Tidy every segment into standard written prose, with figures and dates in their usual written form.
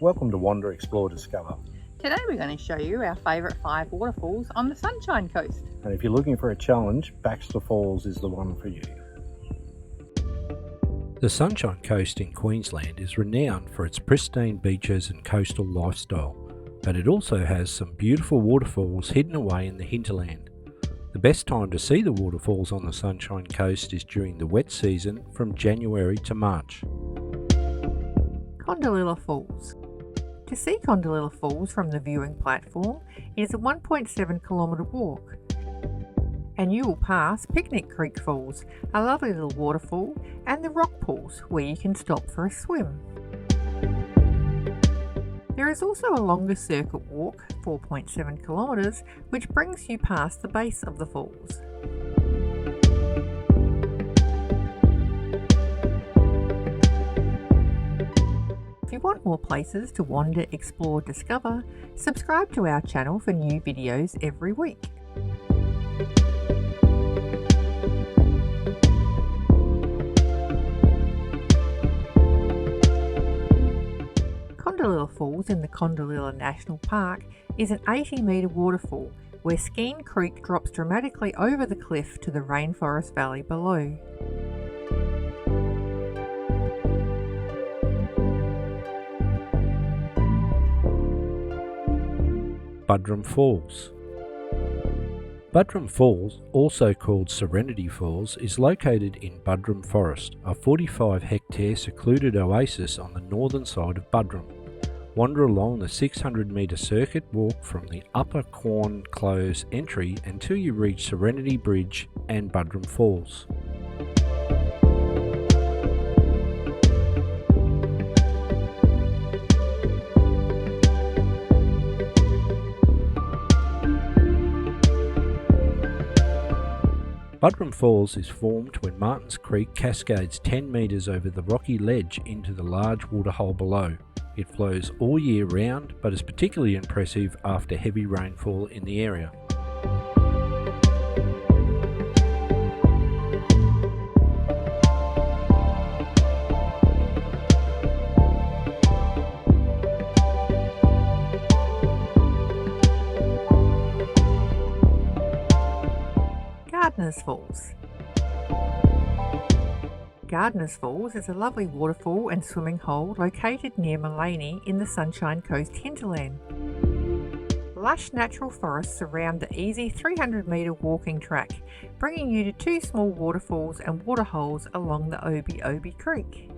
Welcome to Wander, Explore, Discover. Today we're going to show you our favourite 5 waterfalls on the Sunshine Coast. And if you're looking for a challenge, Baxter Falls is the one for you. The Sunshine Coast in Queensland is renowned for its pristine beaches and coastal lifestyle, but it also has some beautiful waterfalls hidden away in the hinterland. The best time to see the waterfalls on the Sunshine Coast is during the wet season from January to March. Kondalilla Falls. To see Kondalilla Falls from the viewing platform, it is a 1.7 kilometre walk. And you will pass Skene Creek Falls, a lovely little waterfall, and the Rockpools, where you can stop for a swim. There is also a longer circuit walk, 4.7 kilometres, which brings you past the base of the falls. If you want more places to wander, explore, discover, subscribe to our channel for new videos every week. Kondallilla Falls in the Kondallilla National Park is an 80-metre waterfall where Skene Creek drops dramatically over the cliff to the rainforest valley below. Buderim Falls. Buderim Falls, also called Serenity Falls, is located in Buderim Forest, a 45-hectare secluded oasis on the northern side of Buderim. Wander along the 600-metre circuit walk from the Upper Quorn Close entry until you reach Serenity Bridge and Buderim Falls. Buderim Falls is formed when Martins Creek cascades 10 metres over the rocky ledge into the large waterhole below. It flows all year round, but is particularly impressive after heavy rainfall in the area. Gardners Falls. Gardners Falls is a lovely waterfall and swimming hole located near Mullaney in the Sunshine Coast hinterland. Lush natural forests surround the easy 300-metre walking track, bringing you to 2 small waterfalls and waterholes along the Obi Creek.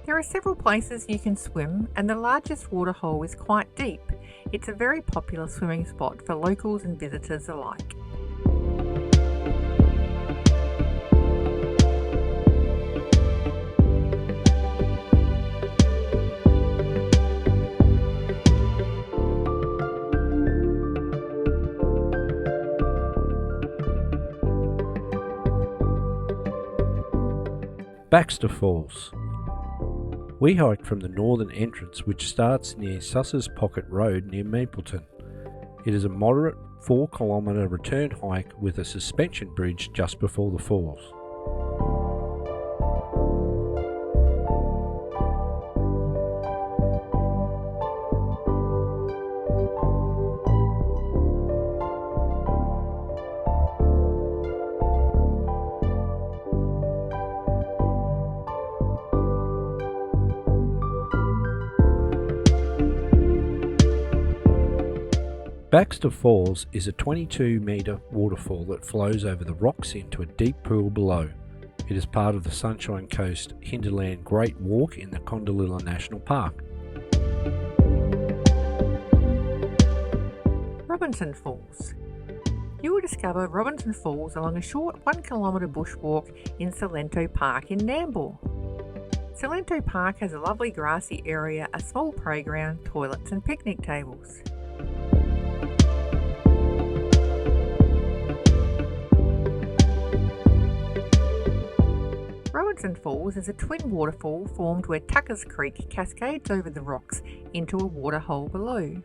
There are several places you can swim, and the largest waterhole is quite deep. It's a very popular swimming spot for locals and visitors alike. Baxter Falls. We hiked from the northern entrance, which starts near Suss's Pocket Road near Mapleton. It is a moderate 4-kilometre return hike with a suspension bridge just before the falls. Baxter Falls is a 22-metre waterfall that flows over the rocks into a deep pool below. It is part of the Sunshine Coast Hinterland Great Walk in the Kondallilla National Park. Robinson Falls. You will discover Robinson Falls along a short 1-kilometre bushwalk in Serenity Park in Nambour. Serenity Park has a lovely grassy area, a small playground, toilets and picnic tables. Robinson Falls is a twin waterfall formed where Tuckers Creek cascades over the rocks into a waterhole below.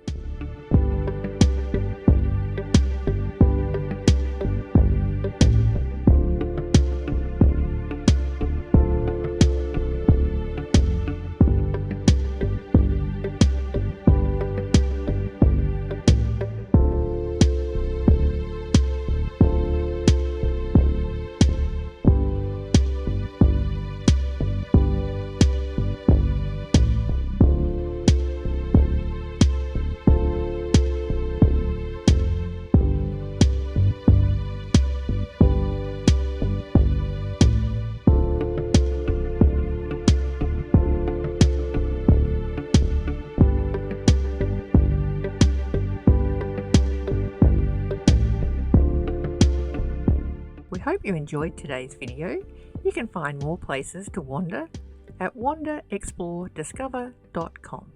hope you enjoyed today's video. You can find more places to wander at wanderexplorediscover.com.